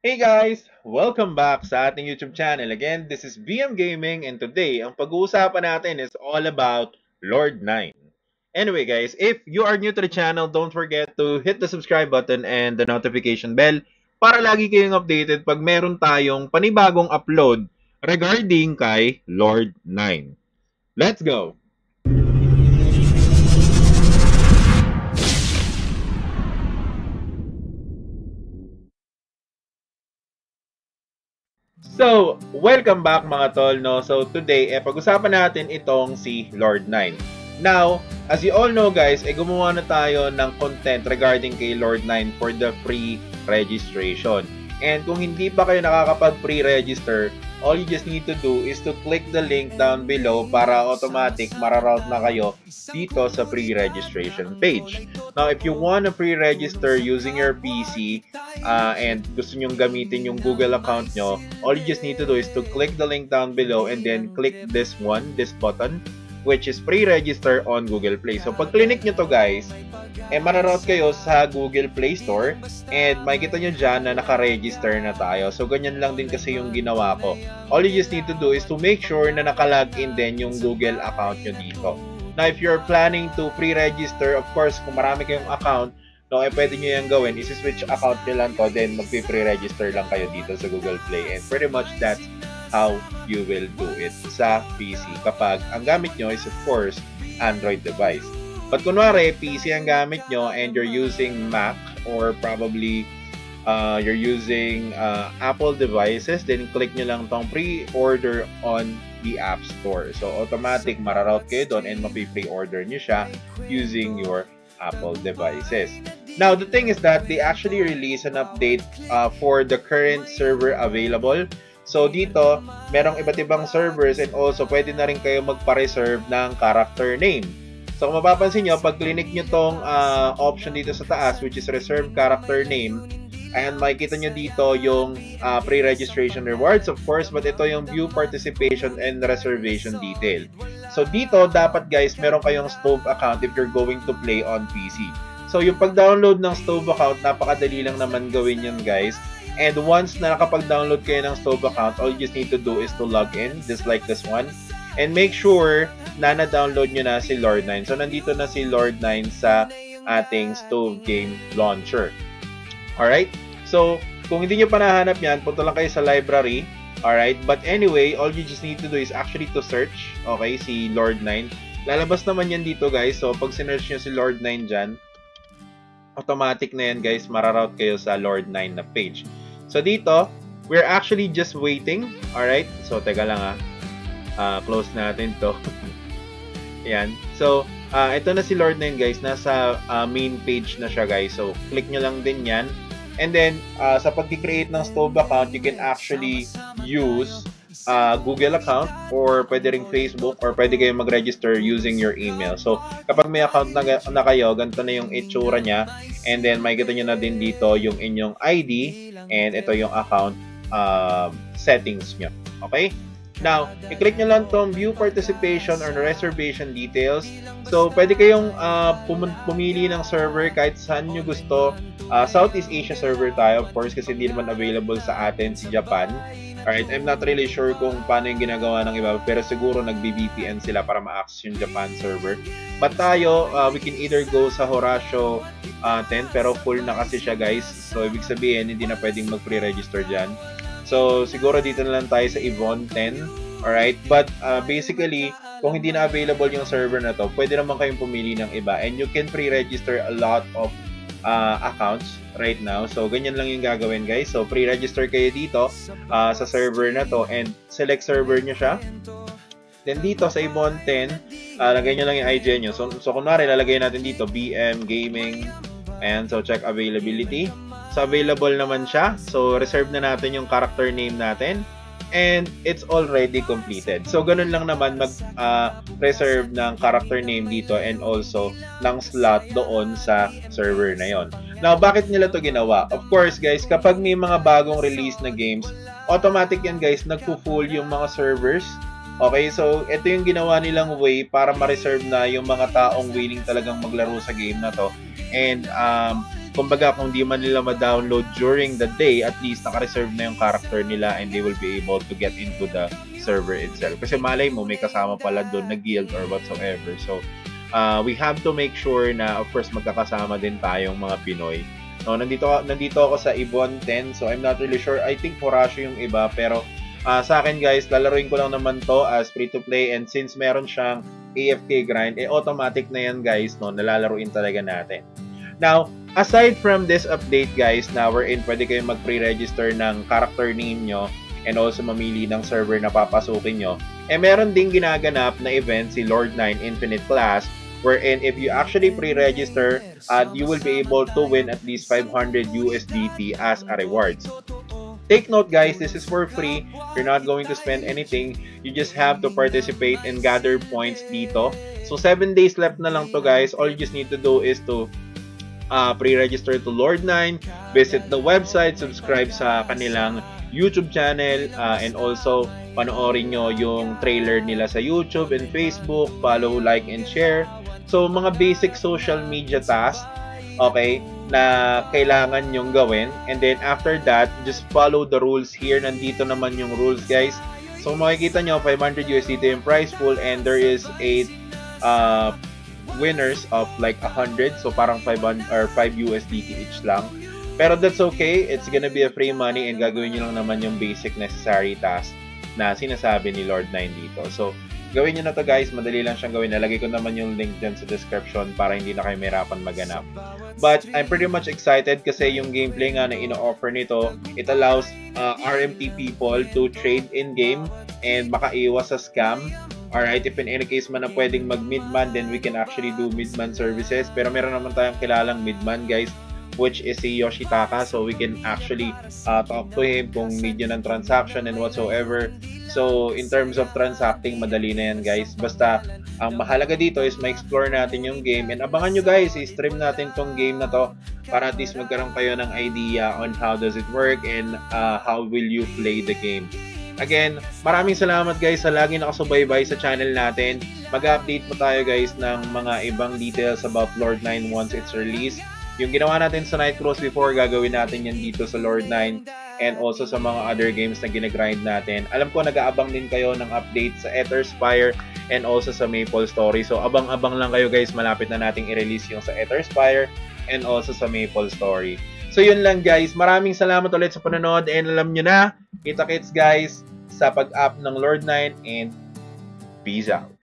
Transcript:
Hey guys! Welcome back sa ating YouTube channel. Again, this is VM Gaming and today, ang pag-uusapan natin is all about Lord 9. Anyway guys, if you are new to the channel, don't forget to hit the subscribe button and the notification bell para lagi kayong updated pag meron tayong panibagong upload regarding kay Lord 9. Let's go! So, welcome back mga tol, no? So, today, pag-usapan natin itong si Lord 9. Now, as you all know guys, gumawa na tayo ng content regarding kay Lord 9 for the free registration. And kung hindi pa kayo nakakapag-pre-register, all you just need to do is to click the link down below para automatic mararoute na kayo dito sa pre-registration page. Now, if you want to pre-register using your PC and gusto nyong gamitin yung Google account nyo, all you just need to do is to click the link down below and then click this button, which is pre-register on Google Play. So, pag click nyo to guys, mararoute kayo sa Google Play Store and makikita nyo dyan na naka-register na tayo. So, ganyan lang din kasi yung ginawa ko. All you just need to do is to make sure na naka-login din yung Google account nyo dito. Now, if you're planning to pre-register, of course, kung marami kayong account, no, pwede nyo yung gawin. Isi-switch account nyo lang to, then magpi-pre-register lang kayo dito sa Google Play. And pretty much that's how you will do it sa PC kapag ang gamit nyo is, of course, Android device. But kunwari, PC ang gamit nyo and you're using Mac or probably you're using Apple devices, then click nyo lang tong pre-order on the App Store. So, automatic mararoute kayo doon and mapi-pre-order nyo siya using your Apple devices. Now, the thing is that they actually release an update for the current server available. So, dito, merong iba't ibang servers and also pwede na rin kayo magpa-reserve ng character name. So, kung mapapansin nyo, pag click nyo tong option dito sa taas, which is reserve character name, and makikita nyo dito yung pre-registration rewards, of course, but ito yung view participation and reservation detail. So, dito, dapat guys, meron kayong Stove account if you're going to play on PC. So, yung pag-download ng Stove account, napakadali lang naman gawin yun guys. And once na nakapag-download kayo ng Stove account, all you just need to do is to log in, just like this one. And make sure na na-download nyo na si Lord 9. So, nandito na si Lord 9 sa ating Stove Game Launcher. Alright? So, kung hindi nyo pa nahanap yan, punta lang kayo sa library. Alright? But anyway, all you just need to do is actually to search, okay, si Lord 9. Lalabas naman yan dito, guys. So, pag sinearch nyo si Lord 9 dyan, automatic na yan, guys. Mararoute kayo sa Lord 9 na page. So, dito, we're actually just waiting. Alright? So, teka lang close natin to. Ayan. So, ito na si Lord 9 guys. Nasa main page na siya guys. So, click nyo lang din yan. And then, sa pag-create ng Stove account, you can actually use Google account or pwede ring Facebook or pwede kayong mag-register using your email. So, kapag may account na kayo, ganito na yung itsura niya. And then, makikita nyo na din dito yung inyong ID and ito yung account settings nyo. Okay? Now, i-click nyo lang tong view participation or reservation details. So, pwede kayong pumili ng server kahit saan nyo gusto. Southeast Asia server tayo, of course, kasi hindi naman available sa atin si Japan. Alright, I'm not really sure kung paano yung ginagawa ng iba, pero siguro nag-VPN sila para ma-access yung Japan server. But tayo, we can either go sa Horatio 10, pero full na kasi siya guys. So, ibig sabihin, hindi na pwedeng mag-pre-register dyan. So, siguro dito na lang tayo sa Yvonne 10. Alright? But, basically, kung hindi na available yung server na to, pwede naman kayong pumili ng iba. And you can pre-register a lot of accounts right now. So, ganyan lang yung gagawin, guys. So, pre-register kayo dito sa server na to and select server nyo siya. Then, dito sa Yvonne 10, lagay nyo lang yung IGN nyo. So, kunwari, lalagay natin dito, BM Gaming. And so, check availability. So, available naman siya. So, reserve na natin yung character name natin. And it's already completed. So, ganun lang naman mag-reserve ng character name dito and also ng slot doon sa server na yon. Now, bakit nila to ginawa? Of course, guys, kapag may mga bagong release na games, automatic yan, guys, nagpo-full yung mga servers. Okay, so ito yung ginawa nilang way para ma-reserve na yung mga taong willing talagang maglaro sa game na to. And kumbaga kung di man nila ma-download during the day, at least naka-reserve na yung character nila and they will be able to get into the server itself. Kasi malay mo, may kasama pala doon na guild or whatsoever. So, we have to make sure na, of course, magkakasama din tayong mga Pinoy. No, nandito ako sa Ibon 10, so I'm not really sure. I think Horacio yung iba, pero sa akin guys, lalaruin ko lang naman to as free-to-play, and since meron siyang AFK grind, automatic na yan guys, no, nalalaruin talaga natin. Now, aside from this update guys, na wherein pwede kayong mag-pre-register ng character name nyo and also mamili ng server na papasukin nyo, meron ding ginaganap na event si Lord9 Infinite Class, wherein if you actually pre-register, you will be able to win at least 500 USDT as a rewards. Take note guys, this is for free. You're not going to spend anything. You just have to participate and gather points dito. So 7 days left na lang to guys. All you just need to do is to pre-register to Lord9, visit the website, subscribe sa kanilang YouTube channel, and also panoorin nyo yung trailer nila sa YouTube and Facebook, follow, like, and share. So mga basic social media tasks, okay, na kailangan nyong gawin. And then after that, just follow the rules here. Nandito naman yung rules guys. So makikita nyo, 500 USDT yung prize pool, and there is 8 winners of like 100. So parang 500 or 5 USDT each lang. Pero that's okay. It's gonna be a free money, and gagawin nyo lang naman yung basic necessary task na sinasabi ni Lord9 dito. So gawin nyo na to guys, madali lang siyang gawin. Nalagay ko naman yung link dyan sa description para hindi na kayo mahirapan maganap. But I'm pretty much excited kasi yung gameplay nga na ino-offer nito, it allows RMT people to trade in-game and makaiwas sa scam. Alright, if in any case man na pwedeng mag-midman, then we can actually do midman services. Pero meron naman tayong kilalang midman guys, which is si Yoshitaka. So we can actually talk to him kung need yun ng transaction and whatsoever. So in terms of transacting, madali na yan guys. Basta ang mahalaga dito is ma-explore natin yung game, and abangan nyo guys, i-stream natin tong game na to para at least magkaroon kayo ng idea on how does it work and how will you play the game. Again, maraming salamat guys sa lagi nakasubaybay sa channel natin. Mag-update mo tayo guys ng mga ibang details about Lord9 once it's released. Yung ginawa natin sa Night Cruise before, gagawin natin yan dito sa Lord9 and also sa mga other games na ginagrind natin. Alam ko nag-aabang din kayo ng update sa Etherspire and also sa Maple Story. So abang-abang lang kayo guys, malapit na nating i-release yung sa Etherspire and also sa Maple Story. So yun lang guys, maraming salamat ulit sa panonood, and alam nyo na, kita-kits guys sa pag-up ng Lord9, and peace out.